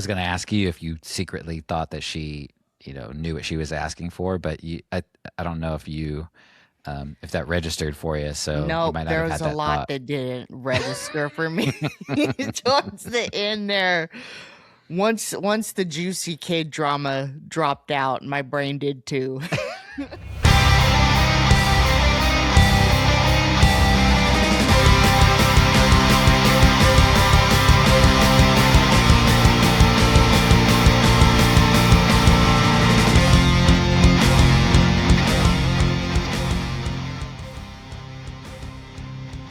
was going to ask you if you secretly thought that she, knew what she was asking for, but I don't know if that registered for you, so you Nope, might not there have was had a that lot thought. that didn't register for me towards the end there. Once the juicy kid drama dropped out, my brain did too.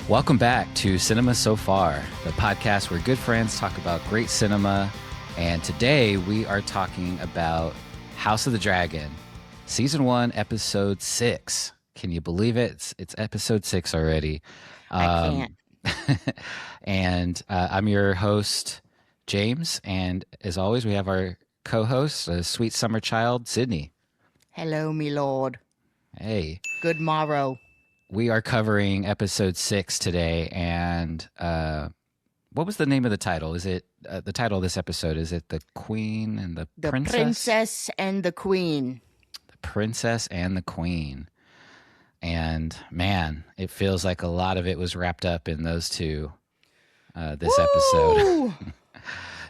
Welcome back to Cinema So Far, the podcast where good friends talk about great cinema. And today we are talking about House of the Dragon, Season 1, Episode 6. Can you believe it? It's Episode 6 already. I can't. And I'm your host, James. And as always, we have our co-host, a sweet summer child, Sydney. Hello, me lord. Hey. Good morrow. We are covering Episode 6 today. And what was the name of the title? Is it the title of this episode? Is it The Queen and the The Princess? Princess and the Queen. The Princess and the Queen. And man, it feels like a lot of it was wrapped up in those two this episode.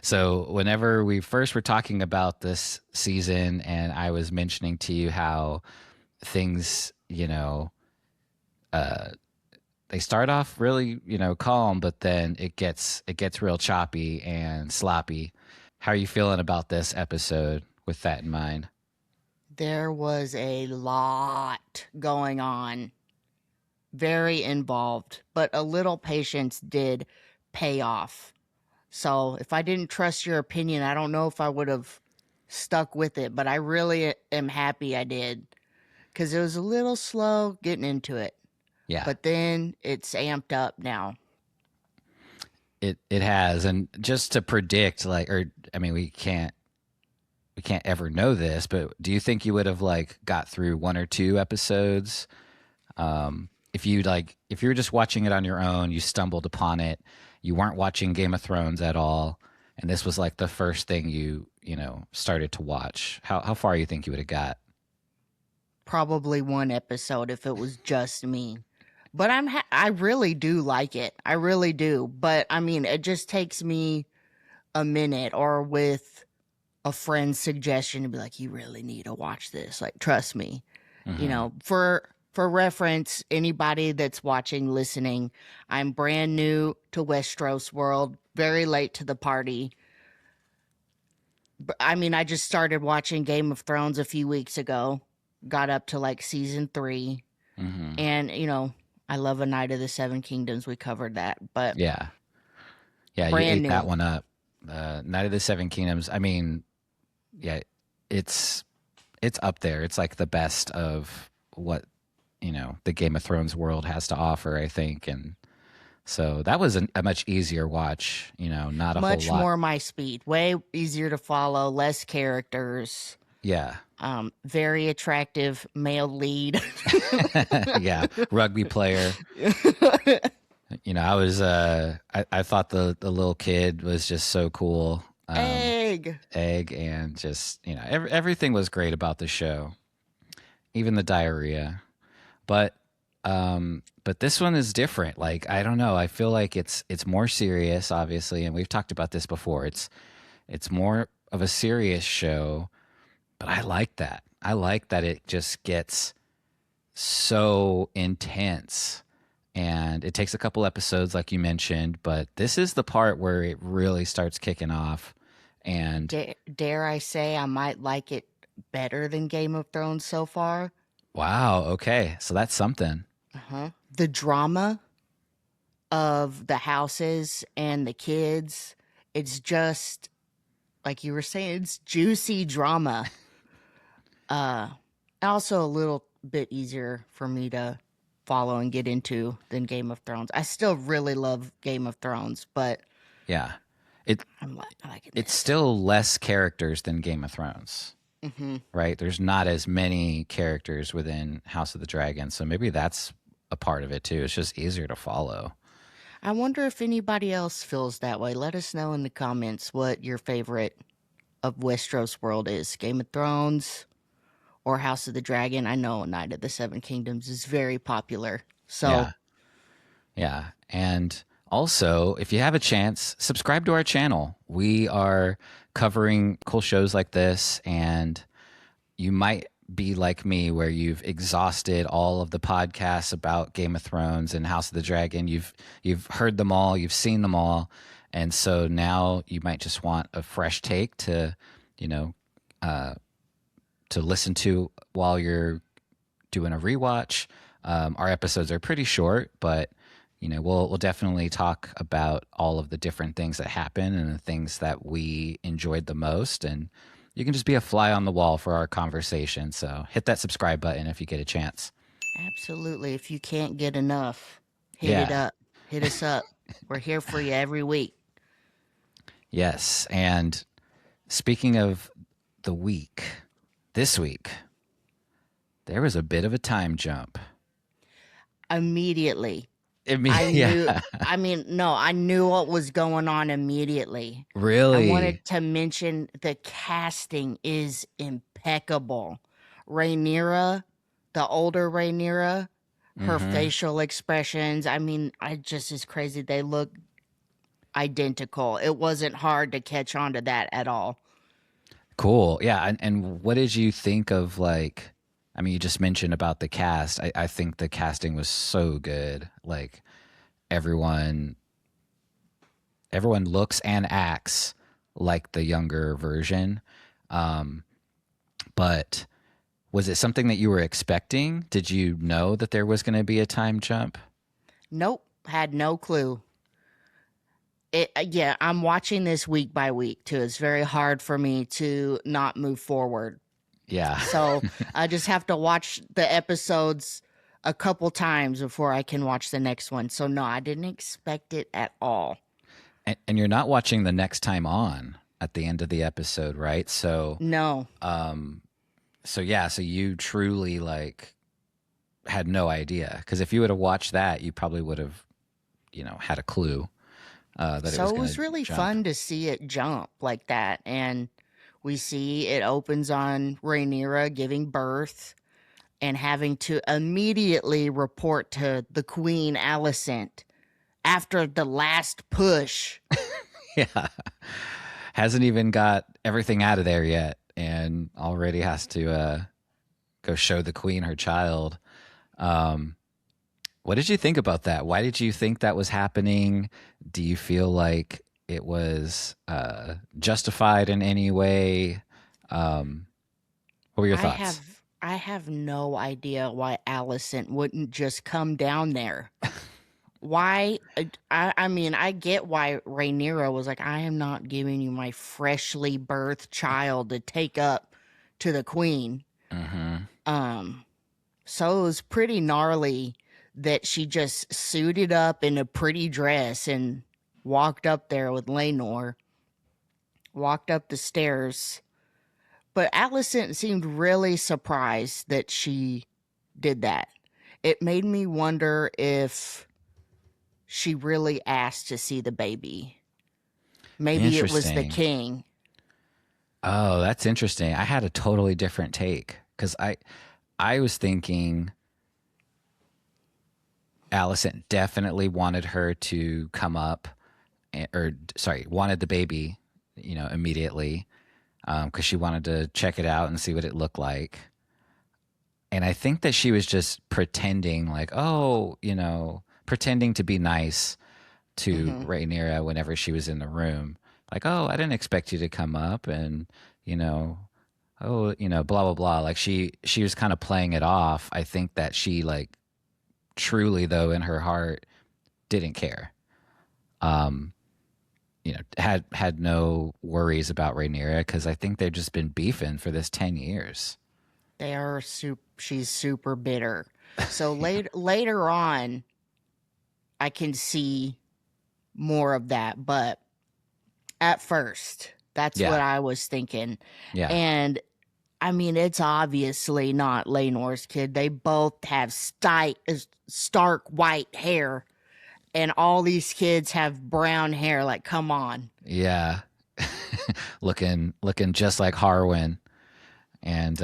So whenever we first were talking about this season and I was mentioning to you how things, they start off really, calm, but then it gets real choppy and sloppy. How are you feeling about this episode with that in mind? There was a lot going on. Very involved, but a little patience did pay off. So if I didn't trust your opinion, I don't know if I would have stuck with it, but I really am happy I did because it was a little slow getting into it. Yeah. But then it's amped up now. It has, and just to predict, we can't ever know this, but do you think you would have got through one or two episodes? If you were just watching it on your own, you stumbled upon it, you weren't watching Game of Thrones at all, and this was like the first thing you started to watch. How far you think you would have got? Probably one episode if it was just me. But I really do like it. I really do. But I mean, it just takes me a minute or with a friend's suggestion to be like, you really need to watch this. Like, trust me. Mm-hmm. For reference, anybody that's watching, listening, I'm brand new to Westeros world, very late to the party. But I mean, I just started watching Game of Thrones a few weeks ago, got up to like season 3, Mm-hmm. and I love A Night of the Seven Kingdoms. We covered that, but Yeah, you brand ate that new. one up. Night of the Seven Kingdoms. I mean, yeah, it's up there. It's like the best of what the Game of Thrones world has to offer, I think. And so that was a much easier watch. Not a whole Much lot. more my speed, way easier to follow, less characters. Yeah. Very attractive male lead. Yeah, rugby player. I thought the little kid was just so cool. Egg. And just everything was great about the show, even the diarrhea. But this one is different. Like, I don't know. I feel like it's more serious, obviously, and we've talked about this before. It's more of a serious show, but I like that. I like that it just gets so intense. And it takes a couple episodes, like you mentioned, but this is the part where it really starts kicking off. And Dare I say I might like it better than Game of Thrones so far? wow, okay, so that's something. The drama of the houses and the kids, it's just like you were saying, it's juicy drama. Also a little bit easier for me to follow and get into than Game of Thrones. I still really love Game of Thrones, but Yeah, it I'm liking it's this. still less characters than Game of Thrones, right? There's not as many characters within House of the Dragon, so maybe that's a part of it too. It's just easier to follow. I wonder if anybody else feels that way. Let us know in the comments what your favorite of Westeros world is. Game of Thrones or House of the Dragon. I know Night of the Seven Kingdoms is very popular. So Yeah. Yeah. And also, if you have a chance, subscribe to our channel. We are covering cool shows like this, and you might be like me where you've exhausted all of the podcasts about Game of Thrones and House of the Dragon. You've heard them all, you've seen them all. And so now you might just want a fresh take to, you know, to listen to while you're doing a rewatch. Our episodes are pretty short, but we'll definitely talk about all of the different things that happen and the things that we enjoyed the most. And you can just be a fly on the wall for our conversation. So hit that subscribe button if you get a chance. absolutely. If you can't get enough, hit it Yeah. up. Hit us up. We're here for you every week. Yes. And speaking of the week, this week, there was a bit of a time jump. Immediately. I mean, I knew, yeah, I knew what was going on immediately. I really. wanted to mention the casting is impeccable. Rhaenyra, the older Rhaenyra, her Hmm. facial expressions, I just is crazy. They look identical. It wasn't hard to catch on to that at all. Cool. Yeah. And what did you think of like, I mean, you just mentioned about the cast. I think the casting was so good. Like everyone, everyone looks and acts like the younger version. Um, but was it something that you were expecting? Did you know that there was going to be a time jump? Nope, had no clue. Yeah, I'm watching this week by week too. It's very hard for me to not move forward. Yeah. So I just have to watch the episodes a couple times before I can watch the next one. So no, I didn't expect it at all. And you're not watching the next time on at the end of the episode, right? No. So yeah, so you truly like had no idea because if you would have watched that, you probably would have, had a clue that it So was it going was to really jump. fun to see it jump like that. And we see it opens on Rhaenyra giving birth and having to immediately report to the Queen Alicent after the last push. Yeah, hasn't even got everything out of there yet, and already has to go show the queen her child. Um, what did you think about that? Why did you think that was happening? Do you feel like it was justified in any way? Um, what were your thoughts? I have no idea why Alicent wouldn't just come down there. Why? I get why Rhaenyra was like, I am not giving you my freshly birthed child to take up to the queen. Hmm. Um, so it was pretty gnarly that she just suited up in a pretty dress and walked up there with Lenor, walked up the stairs. But Alicent seemed really surprised that she did that. It made me wonder if she really asked to see the baby. Maybe it was the Interesting. king. Oh, that's interesting. I had a totally different take because I was thinking Allison definitely wanted her to come up, or sorry, wanted the baby, immediately, because she wanted to check it out and see what it looked like. And I think that she was just pretending, like, oh, pretending to be nice to Hmm. Rhaenyra whenever she was in the room. Like, oh, I didn't expect you to come up, and you know, oh, blah blah blah. Like she was kind of playing it off. I think that she like truly though in her heart didn't care. Um, had no worries about Rhaenyra because I think they've just been beefing for this 10 years. They are she's super bitter. So later on, I can see more of that, but at first, that's what Yeah, I was thinking. yeah, And it's obviously not Lenor's kid. They both have stark white hair, and all these kids have brown hair. Like, come on. yeah. looking just like Harwin. And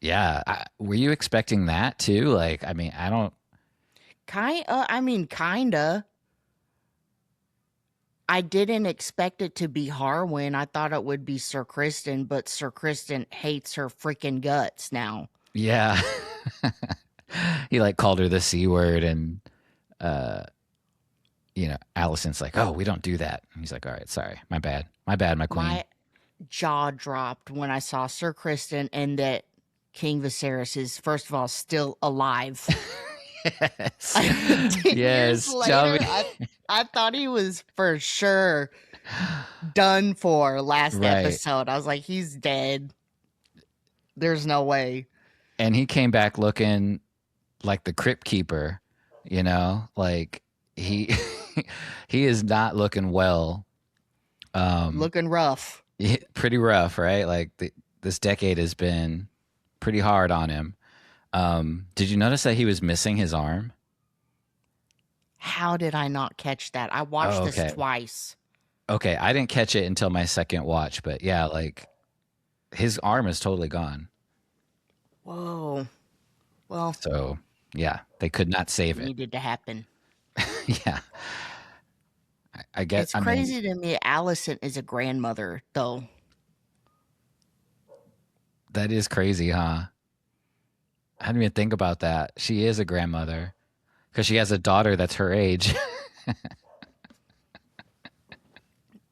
yeah, were you expecting that too? Like, I mean, I don't. Kinda. I didn't expect it to be Harwin. I thought it would be Sir Kristen, but Sir Kristen hates her freaking guts now. Yeah, he like called her the c word, and uh, Allison's like, "Oh, we don't do that." And he's like, "All right, sorry, my bad, my queen." My jaw dropped when I saw Sir Kristen and that King Viserys is, first of all, still alive. Yes, 10 years yes, tell me. later, I thought he was for sure done for last Right. episode. I was like, he's dead. There's no way. And he came back looking like the crypt keeper, like he he is not looking well. Um Looking rough. Pretty rough, right? Like this decade has been pretty hard on him. Did you notice that he was missing his arm? How did I not catch that? I watched Oh, this okay. twice. Okay, I didn't catch it until my second watch, but yeah, like his arm is totally gone. Whoa. Well, So, yeah, they could not save it. needed to happen. Yeah. I get It's I mean, crazy to me. Alicent is a grandmother, though. that is crazy, huh? I didn't even think about that. She is a grandmother because she has a daughter that's her age.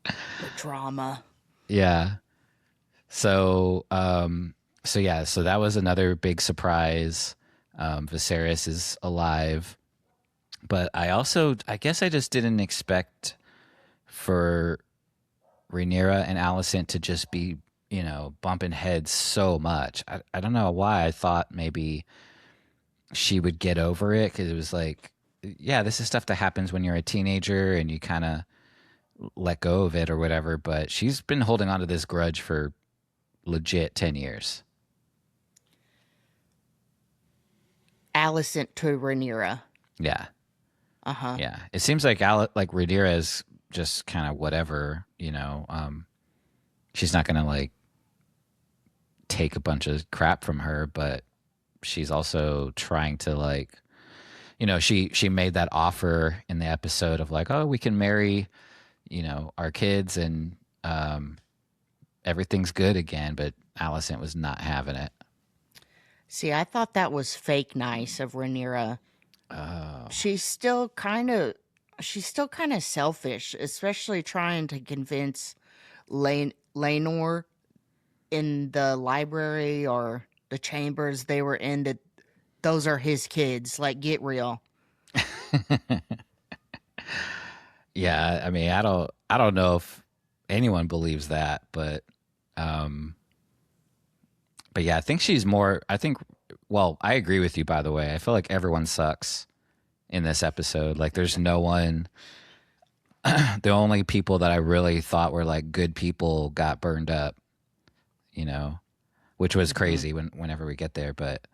The drama. Yeah. So, yeah, so that was another big surprise. Viserys is alive, but I guess I just didn't expect for Rhaenyra and Alicent to just be, bumping heads so much. I don't know why I thought maybe she would get over it because it was like, yeah, this is stuff that happens when you're a teenager and you kind of let go of it or whatever. But she's been holding on to this grudge for legit 10 years. Alicent to Rhaenyra. Yeah. Uh huh. Yeah. It seems like like Rhaenyra is just kind of whatever, she's not going to like take a bunch of crap from her, but she's also trying to like, she made that offer in the episode of like, oh, we can marry, our kids and everything's good again, but Alicent was not having it. See, I thought that was fake nice of Rhaenyra. Oh. She's still kind of, she's still kind of selfish, especially trying to convince Laenor in the library or the chambers they were in that those are his kids. Like, get real. Yeah, I mean, I don't know if anyone believes that, um but yeah, I think she's more I think well, I agree with you by the way. I feel like everyone sucks in this episode. Like there's no one the only people that I really thought were like good people got burned up, you know, which was Hmm. crazy whenever we get there, but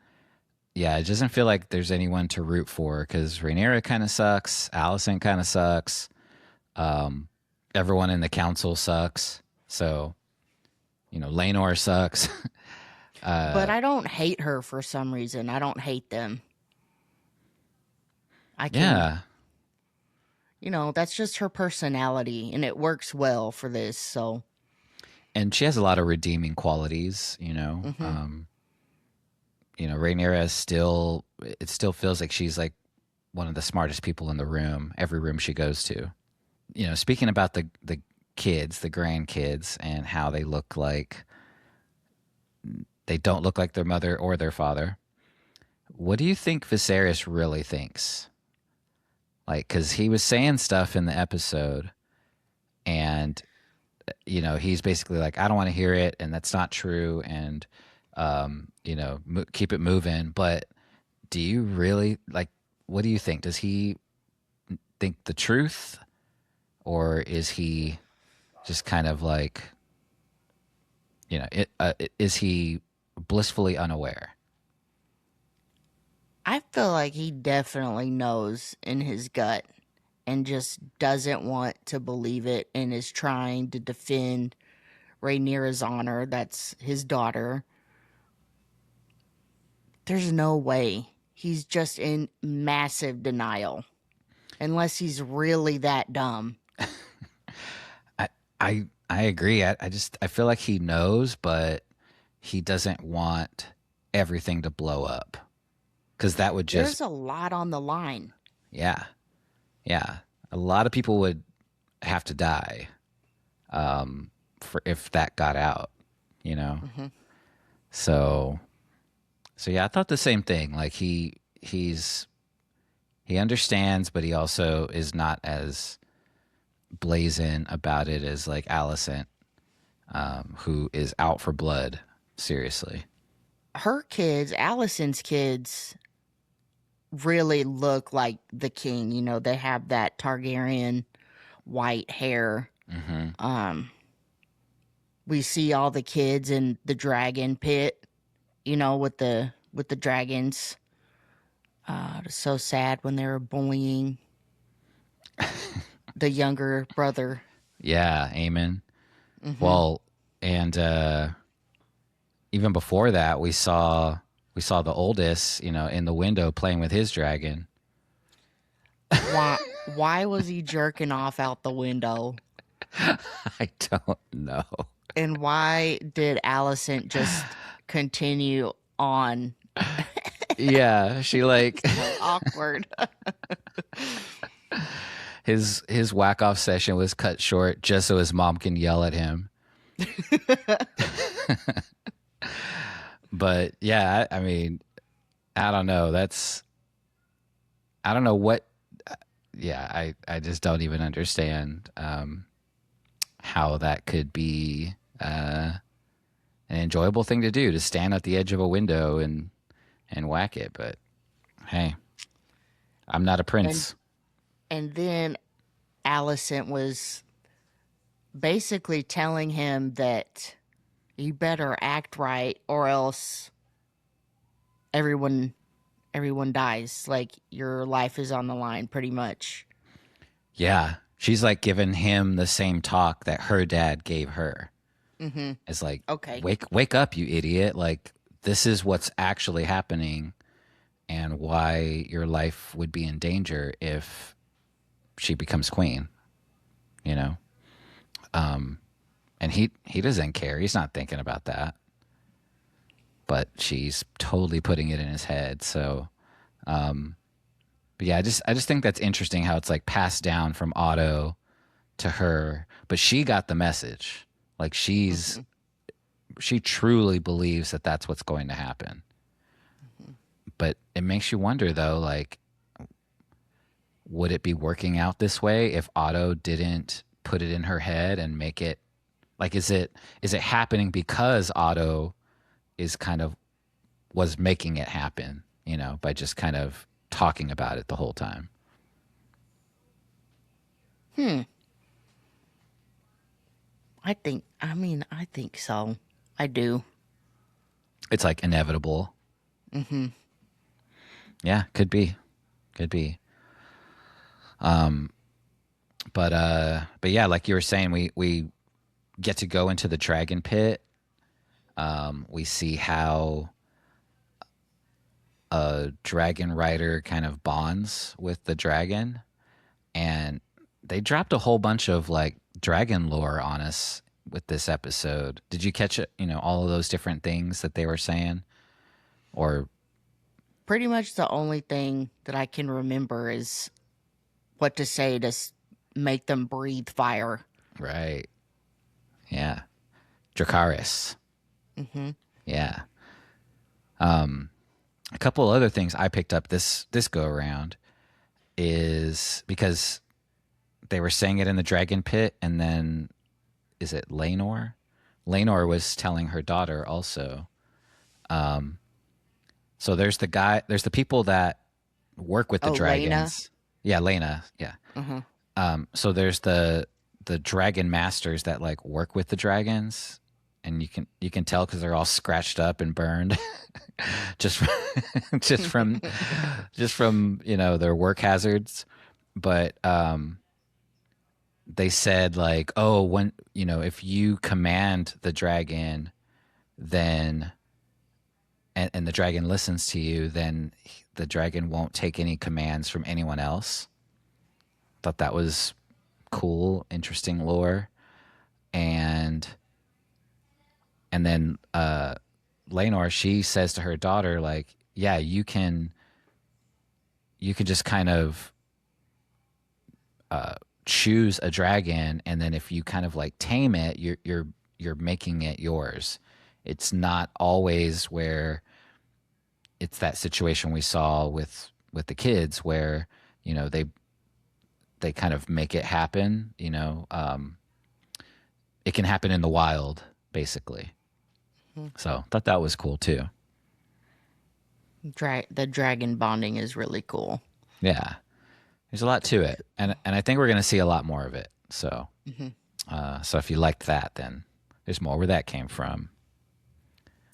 yeah, it doesn't feel like there's anyone to root for because Rhaenyra kind of sucks, Allison kind of sucks, um, everyone in the council sucks. So Laenor sucks. But uh, I don't hate her for some reason. I don't hate them. I can, yeah, that's just her personality and it works well for this. So, and she has a lot of redeeming qualities. hmm. Rhaenyra is still. It still feels like she's like one of the smartest people in the room. Every room she goes to. Speaking about the kids, the grandkids, and how they look like they don't look like their mother or their father. What do you think Viserys really thinks? Like, because he was saying stuff in the episode, and he's basically like, I don't want to hear it, and that's not true, and keep it moving. But do you really like? What do you think? Does he think the truth, or is he just kind of like, is he blissfully unaware? I feel like he definitely knows in his gut. and just doesn't want to believe it and is trying to defend Rhaenyra's honor. That's his daughter. There's no way. He's just in massive denial. Unless he's really that dumb. I I agree. I feel like he knows, but he doesn't want everything to blow up because that would just There's a lot on the line. yeah, yeah. A lot of people would have to die for if that got out, you know. Hmm. So yeah, I thought the same thing. Like he understands, but he also is not as blazing about it as like Alicent, who is out for blood. Seriously. Her kids, Allison's kids, really look like the king. You know, they have that Targaryen white hair. Hmm. Um, we see all the kids in the dragon pit, you know, with the dragons. It's so sad when they were bullying the younger brother. Yeah, Aemon. Hmm. Well, and even before that, we saw the oldest, you know, in the window playing with his dragon. Why was he jerking off out the window? I don't know. And why did Alicent just continue on? Yeah, she like So awkward. his whack off session was cut short just so his mom can yell at him. But yeah, I mean, I don't know. I don't know what. Yeah, I just don't even understand how that could be an enjoyable thing to do to stand at the edge of a window and whack it. But hey, I'm not a and prince. and then Alicent was basically telling him that you better act right or else everyone everyone dies. Like your life is on the line pretty much. Yeah, she's like giving him the same talk that her dad gave her. Mhm. It's like Okay. wake up, you idiot! Like this is what's actually happening, and why your life would be in danger if she becomes queen. You know, and he doesn't care. He's not thinking about that. But she's totally putting it in his head. So, but yeah, I just think that's interesting how it's like passed down from Otto to her, but she got the message. Like Mhm. she truly believes that that's what's going to happen. Mhm. But it makes you wonder though, like, would it be working out this way if Otto didn't put it in her head and make it like is it happening because Otto is kind of was making it happen, you know, by just kind of talking about it the whole time. Hmm. I think so. I do. It's like inevitable. Mhm. Yeah, could be. Could be. But yeah, like you were saying, we get to go into the dragon pit. We see how a dragon rider kind of bonds with the dragon, and they dropped a whole bunch of like dragon lore on us with this episode. Did you catch it? You know, all of those different things that they were saying, or Pretty much the only thing that I can remember is what to say to make them breathe fire. right? Yeah, Dracarys. Hmm. Yeah. A couple other things I picked up this go around is because they were saying it in the dragon pit, and then is it Laenor? Laenor was telling her daughter also. So there's the people that work with the Oh, Lena. dragons. Yeah, Lena. Yeah. Uh-huh. So there's the dragon masters that like work with the dragons, and you can tell because they're all scratched up and burned, just from, just from just from you know their work hazards. but they said like, oh, when if you command the dragon, then and the dragon listens to you, then the dragon won't take any commands from anyone else. Thought that was cool, interesting lore. And then Laenor, she says to her daughter, like, yeah, you can just kind of choose a dragon, and then if you kind of like tame it, you're making it yours. It's not always where it's that situation we saw with the kids where they kind of make it happen. It can happen in the wild, basically. Mhm. So thought that was cool too. The dragon bonding is really cool. Yeah, there's a lot to it, and I think we're gonna see a lot more of it. So Hmm. so if you liked that, then there's more where that came from.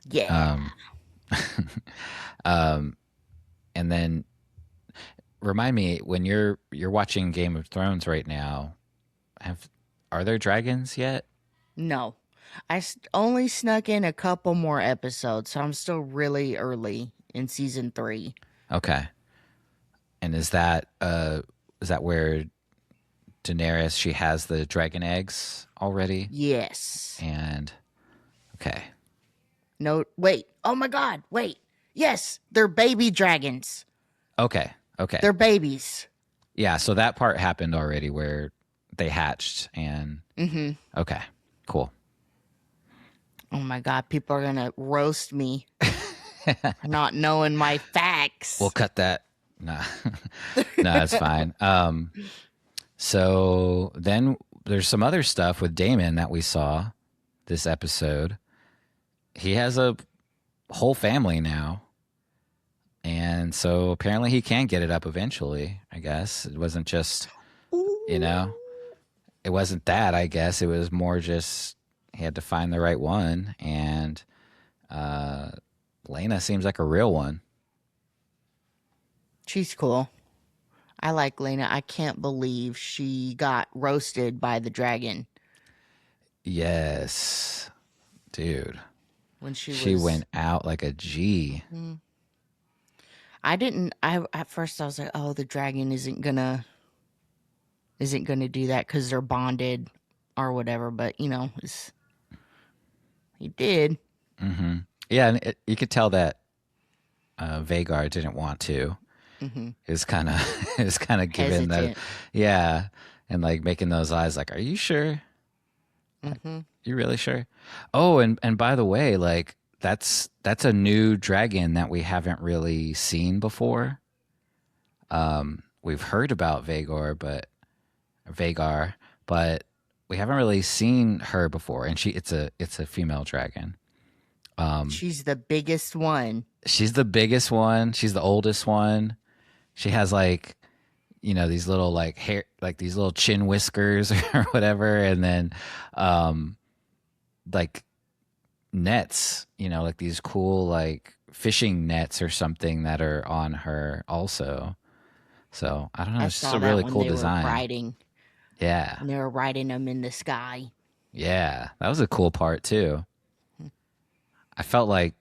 Yeah. Um, and then remind me when you're watching Game of Thrones right now. Have Are there dragons yet? No. Only snuck in a couple more episodes, so I'm still really early in season 3. Okay. And is that where Daenerys she has the dragon eggs already? Yes. And okay. No, wait. Oh my god, wait. Yes, they're baby dragons. Okay. Okay. They're babies. Yeah, so that part happened already where they hatched and Mhm. okay. Cool. Oh my god, people are going to roast me for not knowing my We'll facts. cut that. Nah. No, it's fine. So then there's some other stuff with Damon that we saw this episode. He has a whole family now. And so apparently he can get it up eventually, I guess. It wasn't just, you Ooh. know, it wasn't that, I guess. It was more just he had to find the right one. And uh, Lena seems like a real one. She's cool. I like Lena. I can't believe she got roasted by the dragon Yes, dude. when she She was. went out like a G. Mm. I didn't. I At first I was like, "Oh, the dragon isn't gonna do that because they're bonded or whatever." But he did. Hmm. Yeah, and you could tell that Vagar didn't want to. Hmm. It was kind of, it was kind of giving the, Hesitant. yeah, and like making those eyes, like, are you sure? Hmm. You really sure? Oh, and by the way, like that's a new dragon that we haven't really seen before. We've heard about Vagar, but we haven't really seen her before, and it's a female dragon. She's the biggest one. She's the biggest one. She's the oldest one. She has like these little like hair, like these little chin whiskers or whatever, and then like nets, like these cool like fishing nets or something that are on her also. So I don't know. I It's just saw a that really cool design. when Yeah. they were riding them in the sky. Yeah. That was a cool part too. I felt like,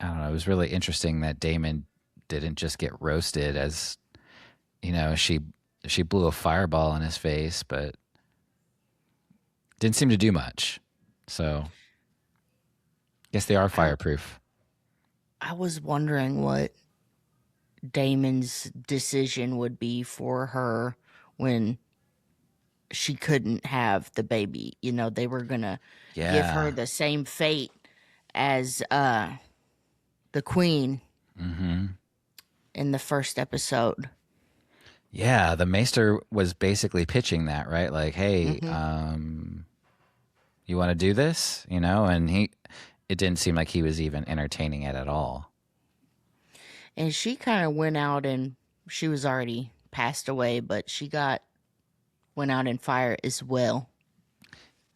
I don't know, it was really interesting that Damon didn't just get roasted as, she blew a fireball in his face, but didn't seem to do much. So guess they are I fireproof. I was wondering what Damon's decision would be for her when she couldn't have the baby. They were gonna give her Yeah. the same fate as the queen Mm-hmm. in the first episode. Yeah, the Maester was basically pitching that, right? Like, hey, Hmm. you want to do this? And it didn't seem like he was even entertaining it at all. And she kind of went out, and she was already passed away, but went out in fire as well.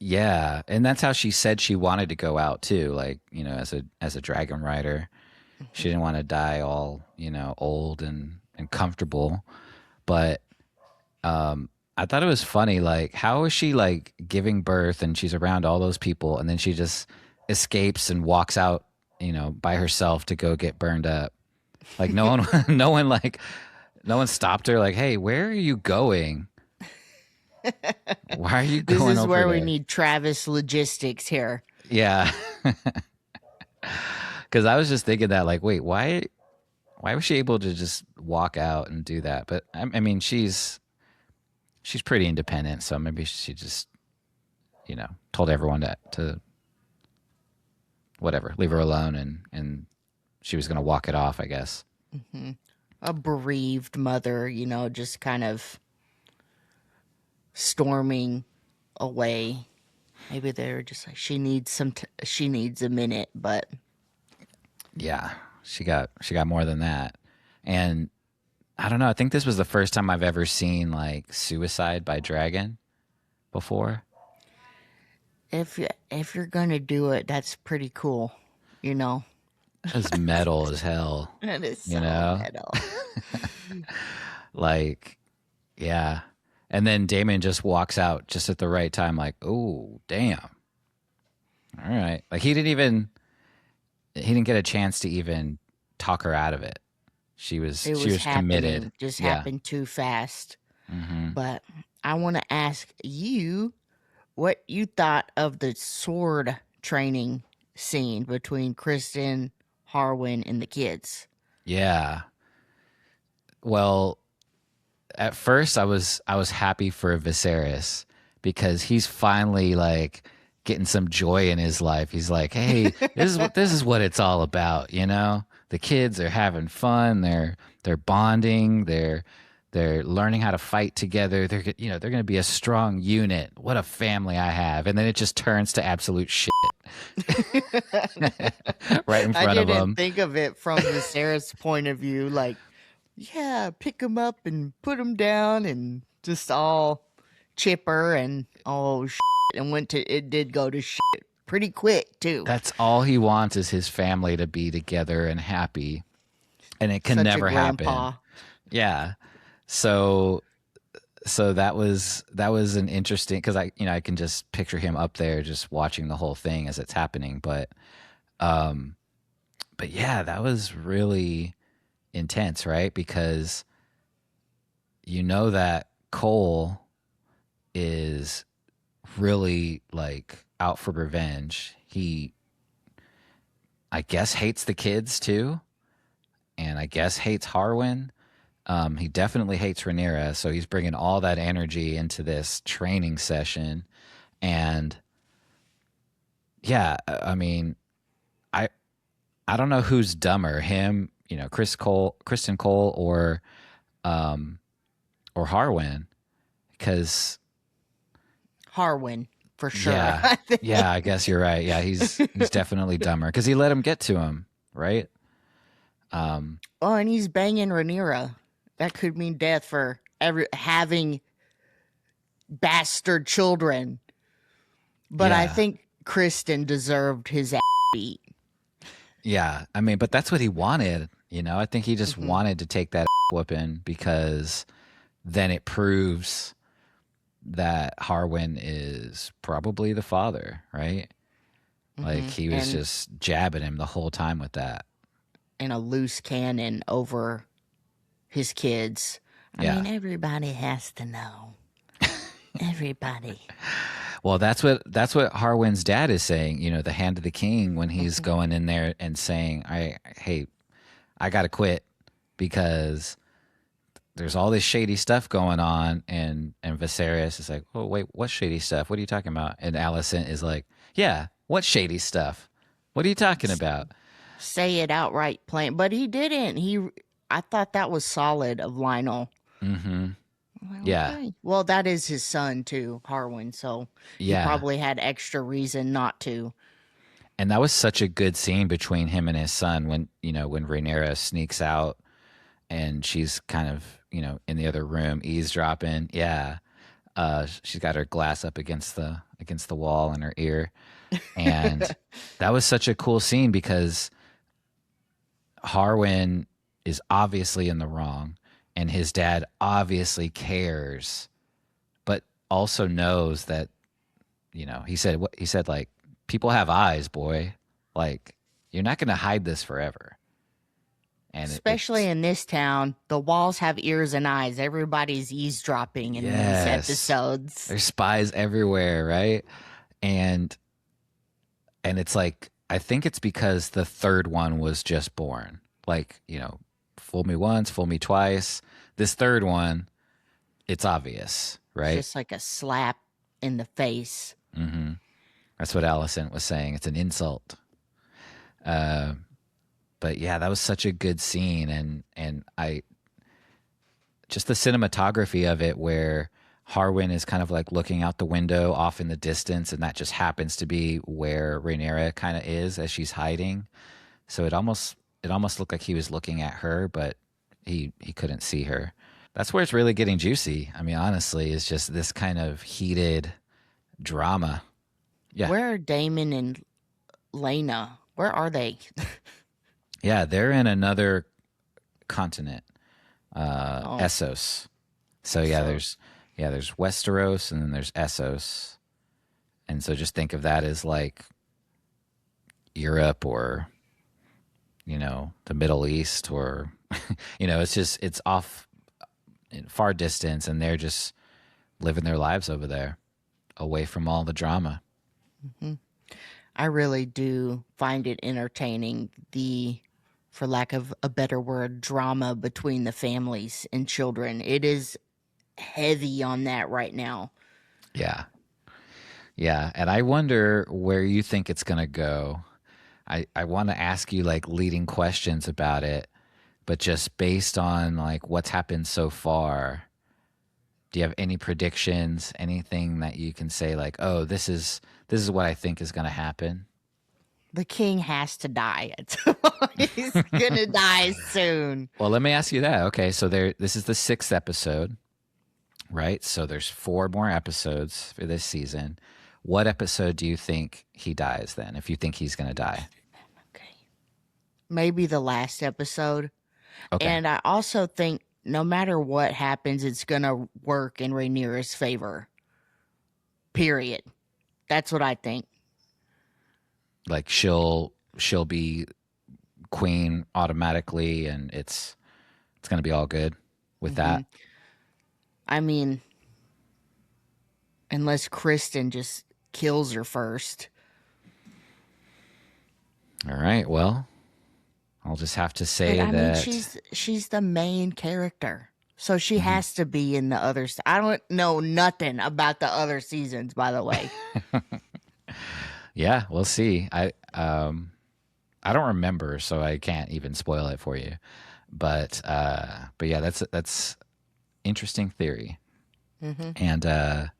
Yeah, and that's how she said she wanted to go out too. Like, as a dragon rider, she Hmm. didn't want to die all, old and comfortable. But I thought it was funny. Like, how is she like giving birth and she's around all those people, and then she just escapes and walks out, by herself to go get burned up. Like no one, no one stopped her. Like, hey, where are you going? Why are you This going is over where we there? need Travis logistics here. Yeah, because I was just thinking that, like, wait, why was she able to just walk out and do that? But I mean, she's pretty independent, so maybe she just told everyone to whatever, leave her alone, and she was gonna walk it off, I guess. Hmm. A bereaved mother, just kind of storming away. Maybe they're just like she needs a minute, but Yeah, she got more than that, and I don't know. I think this was the first time I've ever seen like suicide by dragon before. if you're gonna do it, that's pretty cool, you know. It's metal as hell, That is you so know. metal. Like, yeah. And then Damon just walks out just at the right time, like, oh, damn. All right. Like he didn't get a chance to even talk her out of it. She was It she was was committed. happening, just Yeah. happened too fast. Hmm. But I want to ask you what you thought of the sword training scene between Kristen, Harwin, and the kids. Yeah. Well, at first I was happy for Viserys because he's finally like getting some joy in his life. He's like, "Hey, this is what it's all about, you know? The kids are having fun, they're bonding, they're learning how to fight together. They're going to be a strong unit. What a family I have." And then it just turns to absolute shit right in I front of didn't him. think of it from Viserys' point of view. Like, yeah, pick him up and put him down, and just all chipper and oh shit, and it did go to shit pretty quick too. That's all he wants is his family to be together and happy, and it can Such a never happen. grandpa. Yeah. So that was an interesting, because I can just picture him up there just watching the whole thing as it's happening. But yeah, that was really intense, right? Because you know that Cole is really like out for revenge. He, I guess, hates the kids too, and I guess hates Harwin. He definitely hates Rhaenyra, so he's bringing all that energy into this training session. And yeah, I mean, I I don't know who's dumber, him, Kristen Cole, or Harwin, because Harwin, for sure. yeah, I yeah, I think. guess you're right. Yeah, he's definitely dumber because he let him get to him, right? Um, Oh, and he's banging Rhaenyra. That could mean death for having bastard children. But I yeah, think Kristen deserved his ass beat. yeah. I mean, but that's what he wanted. I think he just Hmm. wanted to take that whooping because then it proves that Harwin is probably the father, right? Like Hmm. he was just jabbing him the whole time with that. And a loose cannon over his kids. I Yeah. mean, everybody has to know. Everybody. Well, that's what Harwin's dad is saying. The hand of the king when he's Hmm. going in there and saying, hey, I got to quit because there's all this shady stuff going on." And Viserys is like, "Oh wait, what shady stuff? What are you talking about?" And Alicent is like, "Yeah, what shady stuff? What are you talking about?" Say it outright plain. But he didn't. I thought that was solid of Lionel. Mm-hmm. I'm like, Yeah. okay. Well, that is his son too, Harwin. So he Yeah. probably had extra reason not to. And that was such a good scene between him and his son when Rhaenyra sneaks out and she's kind of, in the other room eavesdropping. Yeah. She's got her glass up against the wall in her ear. And that was such a cool scene because Harwin is obviously in the wrong, and his dad obviously cares, but also knows that, he said like, people have eyes, boy. Like, you're not going to hide this forever. And Especially it's in this town, the walls have ears and eyes. Everybody's eavesdropping in these yes, episodes. there's spies everywhere, right? And it's like, I think it's because the third one was just born. Like, fool me once, fool me twice. This third one, it's obvious, It's right? just like a slap in the face. Mm-hmm. That's what Alicent was saying. It's an insult. Uh, but yeah, that was such a good scene, and I just the cinematography of it, where Harwin is kind of like looking out the window off in the distance, and that just happens to be where Rhaenyra kind of is as she's hiding. So it almost looked like he was looking at her, but he couldn't see her. That's where it's really getting juicy. I mean, honestly, is just this kind of heated drama. Yeah. Where are Damon and Lena? Where are they? Yeah, they're in another continent, Oh, Essos. So yeah, so there's Westeros and then there's Essos. And so just think of that as like Europe, or the Middle East, or it's off in far distance, and they're just living their lives over there, away from all the drama. mhm. I really do find it entertaining, the, for lack of a better word, drama between the families and children. It is heavy on that right now. Yeah. Yeah, and I wonder where you think it's going to go. I want to ask you like leading questions about it, but just based on like what's happened so far, do you have any predictions, anything that you can say like, "Oh, this is what I think is going to happen?" The king has to die. He's gonna die soon. Well, let me ask you that. Okay, so this is the 6th episode, right? So there's 4 more episodes for this season. What episode do you think he dies then, if you think he's going to die? Okay. Maybe the last episode. Okay. And I also think no matter what happens, it's gonna work in Rhaenyra's favor. Period. That's what I think. Like she'll be queen automatically, and it's going to be all good with Hmm. that. I mean, unless Kristen just kills her first. All right. Well, I'll just have to But say I mean, that. she's the main character, so she Mhm. has to be in the other. I don't know nothing about the other seasons, by the way. Yeah, we'll see. I don't remember, so I can't even spoil it for you. But yeah, that's interesting theory. Hmm. And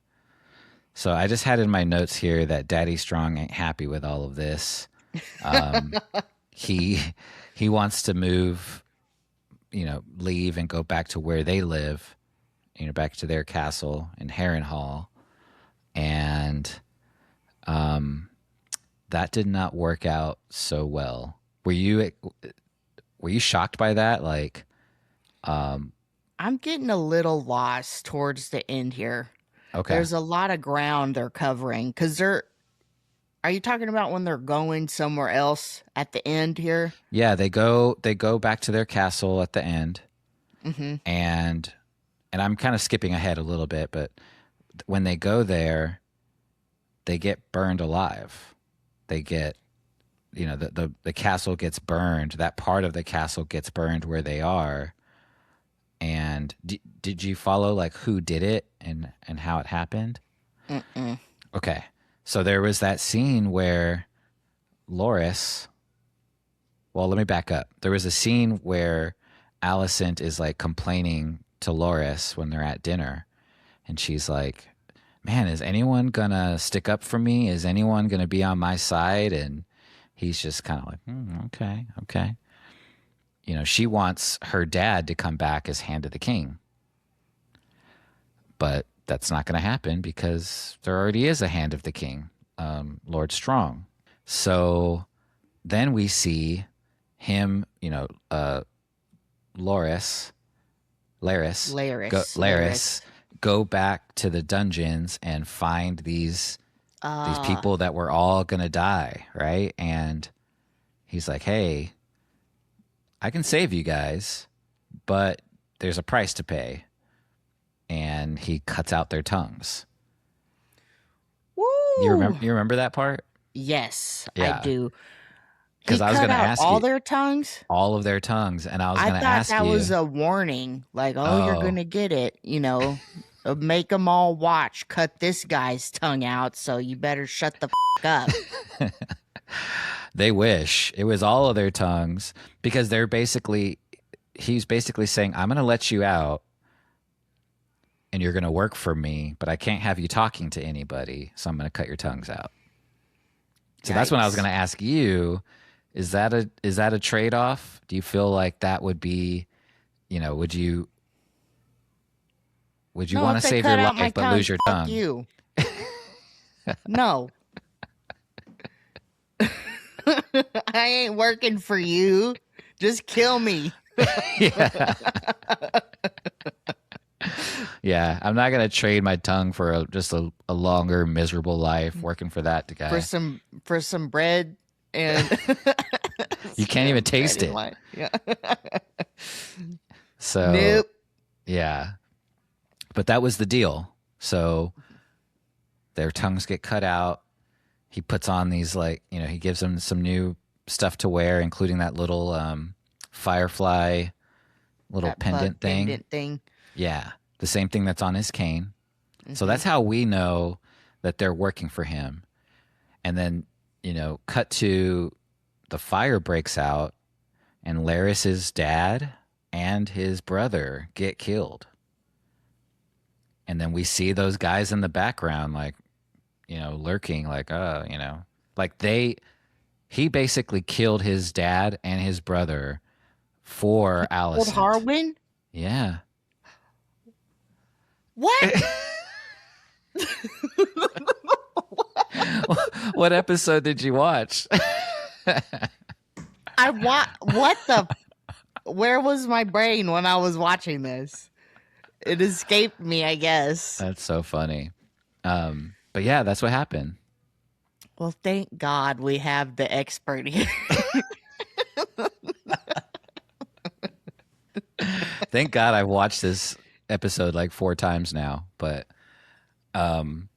so I just had in my notes here that Daddy Strong ain't happy with all of this. Um, he he wants to move, leave and go back to where they live, back to their castle in Harrenhal, and that did not work out so well. Were you shocked by that? Like, I'm getting a little lost towards the end here. okay, There's a lot of ground they're covering because they're. Are you talking about when they're going somewhere else at the end here? yeah, they go back to their castle at the end, Mm-hmm. and I'm kind of skipping ahead a little bit, but when they go there, they get burned alive. They get, the castle gets burned. That part of the castle gets burned where they are. And did you follow like who did it and how it happened? Mm-mm. Okay. So there was that scene where Loris, well, let me back up. There was a scene where Alicent is like complaining to Loris when they're at dinner. And she's like, man, is anyone gonna stick up for me? Is anyone gonna be on my side? And he's just kind of like, okay, okay. She wants her dad to come back as Hand of the King, but that's not going to happen because there already is a Hand of the King, Lord Strong. So then we see him, Loris, Laris, Laris. go back to the dungeons and find these Uh, people that were all gonna die, right? And he's like, hey, I can save you guys, but there's a price to pay. And he cuts out their tongues. woo! You remember that part? Yes, I Yeah. do. He Because I was cut gonna out ask all you their tongues. all of their tongues, and I was I gonna thought ask that was you, a warning, like, oh, you're oh, gonna get it, make them all watch, cut this guy's tongue out, so you better shut the up. they wish it was all of their tongues because he's basically saying, I'm gonna let you out and you're gonna work for me, but I can't have you talking to anybody, so I'm gonna cut your tongues out. So that's when I was Yikes. gonna ask you, is that a trade off? Do you feel like that would be, you know, would you No, want if to they save your cut out my life but tongue, lose your fuck tongue? you. No. I ain't working for you. Just kill me. Yeah. Yeah, I'm not gonna trade my tongue for just a longer miserable life working for that for guy. some bread and You can't even some bread taste and it. wine. Yeah. So Nope. yeah, but that was the deal. So their tongues get cut out. He puts on these he gives them some new stuff to wear, including that little firefly little That bug pendant thing. pendant thing. Yeah, the same thing that's on his cane. So Hmm. that's how we know that they're working for him. And then, cut to the fire breaks out and Laris's dad and his brother get killed. And then we see those guys in the background, like, lurking, like, like he basically killed his dad and his brother for Old Alicent. Harwin? Yeah. What? What episode did you watch? What the where was my brain when I was watching this? It escaped me, I guess. That's so funny. But yeah, that's what happened. Well, thank God we have the expert here. Thank God I've watched this episode like 4 times now. Um,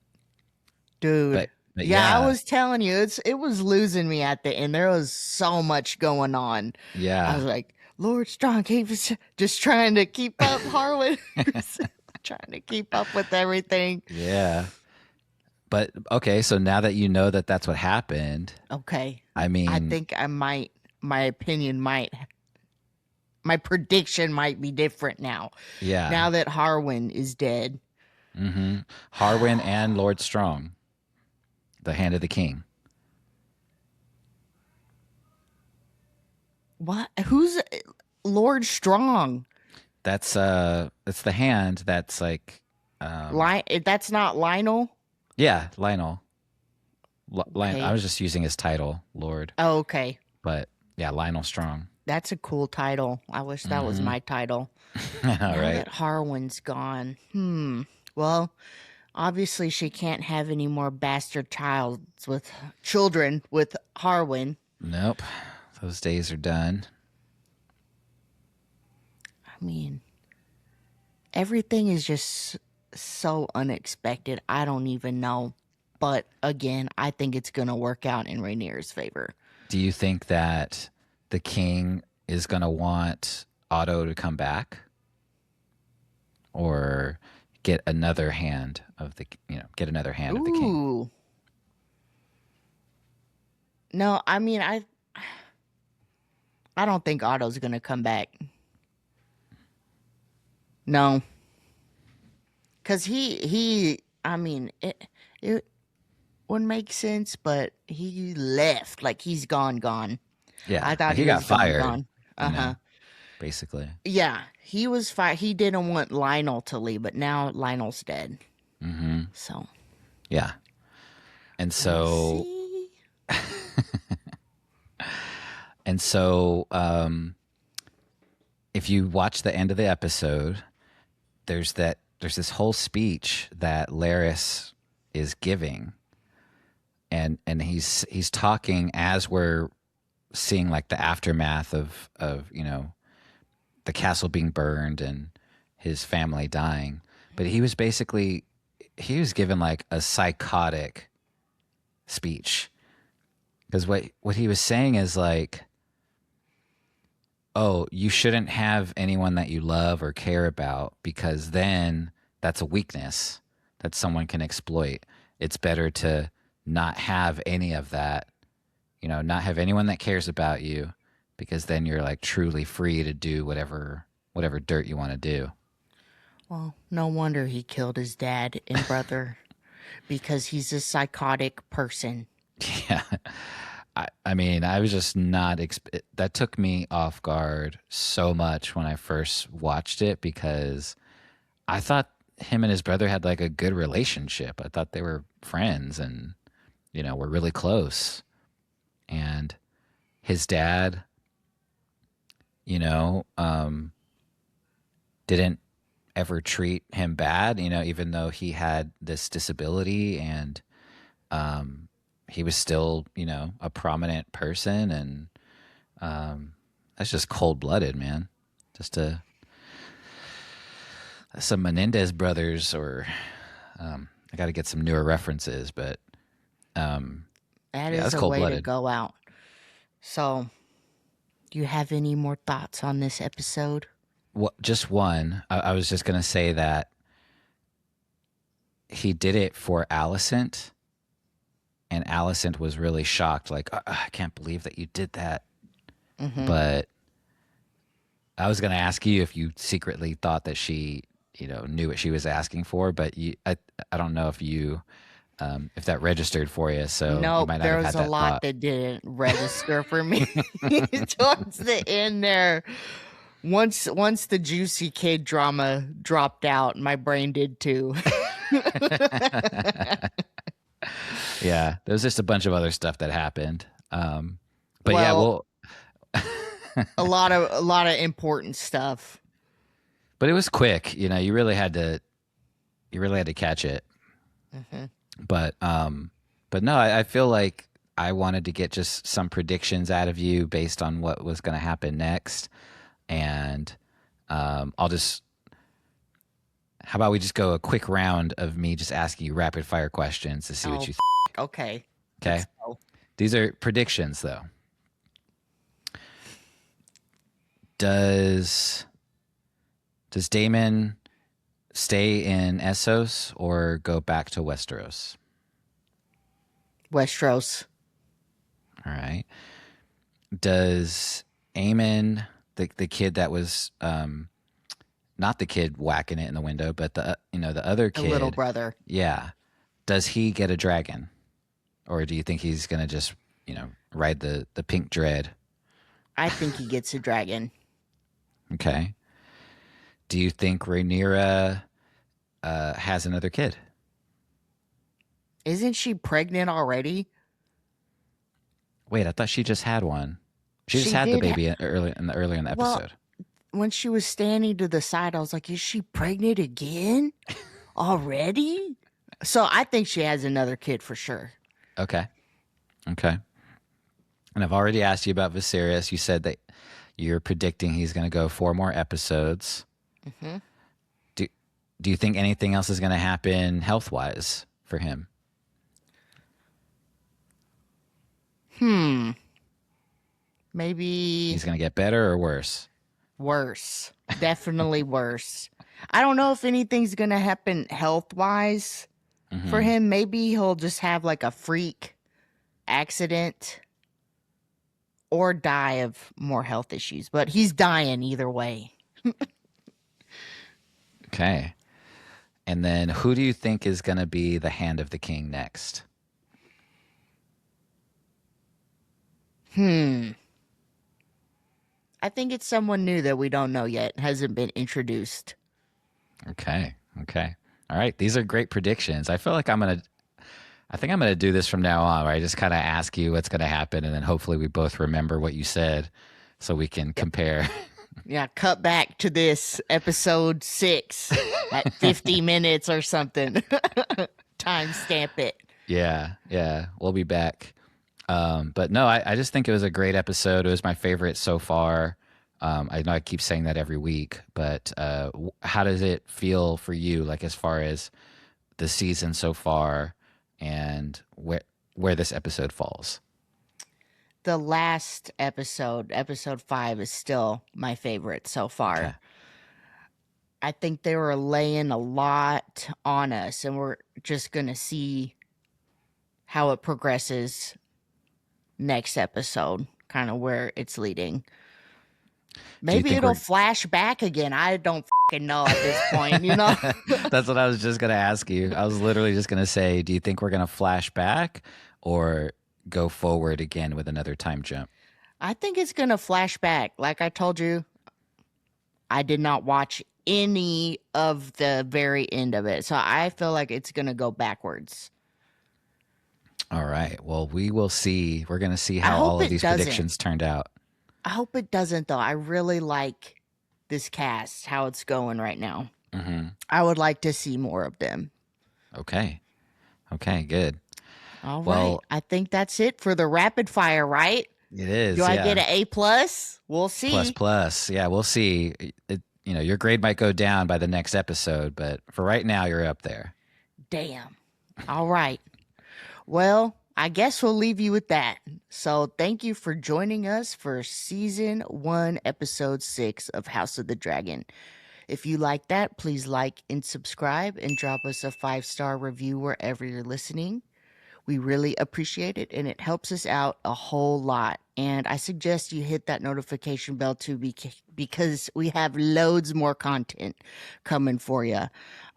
Dude. but Yeah, I yeah, was telling you, it was losing me at the end. There was so much going on. I yeah, was like, Lord Strong, keep just trying to keep up, Harlan. Trying to keep up with everything. yeah. But okay, so now that you know that that's what happened, Okay. I I mean, think my prediction might be different now. yeah. Now that Harwin is dead. hmm Harwin and Lord Strong, the Hand of the King. What? Who's Lord Strong? It's the hand that's like, That's not Lionel. yeah, Lionel. I Okay. was just using his title, Lord, Oh, okay. but yeah, Lionel Strong. That's a cool title. I wish that was Hmm my title. All Now right. that Harwin's gone, well, obviously she can't have any more bastard children with Harwin. Nope. Those days are done. I mean, everything is just so unexpected. I don't even know. But again, I think it's going to work out in Rhaenyra's favor. Do you think that the king is going to want Otto to come back or get another hand of get another hand of the king? Ooh. No, I mean, I don't think Otto's going to come back. No. Cuz I mean, it would make sense, but he left like he's gone. Yeah. I thought Like he he got was gone fired, gone. you know, Uh-huh. basically. Yeah, he was fine. He didn't want Lionel to leave, but now Lionel's dead. Hmm So, Yeah. And we'll so, see. and so, if you watch the end of the episode, there's this whole speech that Laris is giving, and he's talking as we're seeing like the aftermath of the castle being burned and his family dying. But he was given like a psychotic speech, because what he was saying is like, oh, you shouldn't have anyone that you love or care about, because then that's a weakness that someone can exploit. It's better to not have any of that, not have anyone that cares about you, because then you're like truly free to do whatever dirt you want to do. Well, no wonder he killed his dad and brother because he's a psychotic person. Yeah. I mean, I was just not. That took me off guard so much when I first watched it, because I thought him and his brother had like a good relationship. I thought they were friends and, were really close. And his dad, you know, um, didn't ever treat him bad, even though he had this disability, and um, he was still, a prominent person. And that's just cold blooded, man. Just some Menendez brothers, or I got to get some newer references, but That yeah, is that's a cold way to blooded. go out. So, do you have any more thoughts on this episode? What, just one. I was just gonna say that he did it for Alicent, and Alicent was really shocked, like, I can't believe that you did that. Mm-hmm. But I was gonna ask you if you secretly thought that she, knew what she was asking for, but I don't know if that registered for you, so you Nope, might not there have was had a that lot thought. that didn't register for me towards the end there. Once the juicy kid drama dropped out, my brain did too. Yeah, there's just a bunch of other stuff that happened. But yeah, Well, well, a lot of important stuff. but it was quick. You really had to catch it. Hmm. But no, I feel like I wanted to get just some predictions out of you based on what was going to happen next, and I'll just. How about we just go a quick round of me just asking you rapid fire questions to see what Oh, you okay. Okay. Let's go. These are predictions, though. Does does Damon stay in Essos or go back to Westeros? Westeros. All right. Does Aemon, the kid that was not the kid whacking it in the window, but the other The little kid, brother. yeah, does he get a dragon, or do you think he's gonna just ride the pink dread? I think he gets a dragon. Okay. Do you think Rhaenyra has another kid? Isn't she pregnant already? Wait, I thought she just had one. She just She had the did. baby earlier in the Well, episode. when she was standing to the side, I was like, is she pregnant again? Already? So I think she has another kid for sure. Okay. Okay. And I've already asked you about Viserys. You said that you're predicting he's going to go 4 more episodes. Hmm. Do Do you think anything else is going to happen health wise for him? Maybe He's going to get better or worse? worse. Definitely worse. I don't know if anything's going to happen health wise for Hmm. him. Maybe he'll just have like a freak accident or die of more health issues, but he's dying either way. Okay. And then who do you think is going to be the hand of the king next? I think it's someone new that we don't know yet, hasn't been introduced. Okay. Okay. All right. These are great predictions. I think I'm going to do this from now on, where I just kind of ask you what's going to happen, and then hopefully we both remember what you said so we can Yep. compare. Yeah, cut back to this episode 6 at 50 minutes or something. Timestamp it. Yeah, yeah, we'll be back. But no, I just think it was a great episode. It was my favorite so far. I know I keep saying that every week, but how does it feel for you, like as far as the season so far and where this episode falls? The last episode, episode 5, is still my favorite so Okay. far. I think they were laying a lot on us, and we're just going to see how it progresses next episode, kind of where it's leading. Do you Maybe think it'll we're flash back again. I don't fucking know at this point, you know? That's what I was just gonna ask you. I was literally just gonna say, do you think we're gonna flash back or go forward again with another time jump? I think it's going to flash back. Like I told you, I did not watch any of the very end of it. So I feel like it's going to go backwards. All right. Well, we will see. We're gonna see I how all hope of it these doesn't. predictions turned out. I hope it doesn't, though. I really like this cast, how it's going right now. Hmm. I would like to see more of them. Okay. Okay. Good. All right. Well, I think that's it for the rapid fire, right? it is. Do I Yeah. get an A plus? We'll see. Plus plus. Yeah, we'll see. Your grade might go down by the next episode, but for right now, you're up there. Damn. All right. Well, I guess we'll leave you with that. So thank you for joining us for season 1, episode 6 of House of the Dragon. If you like that, please like and subscribe and drop us a 5-star review wherever you're listening. We really appreciate it, and it helps us out a whole lot. And I suggest you hit that notification bell too, because we have loads more content coming for you.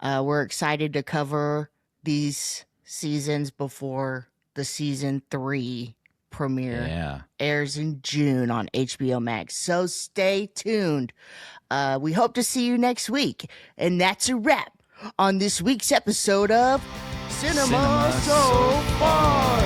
We're excited to cover these seasons before the season 3 premiere Yeah. airs in June on HBO Max. So stay tuned. We hope to see you next week. And that's a wrap on this week's episode of Cinema Cinema So So Far.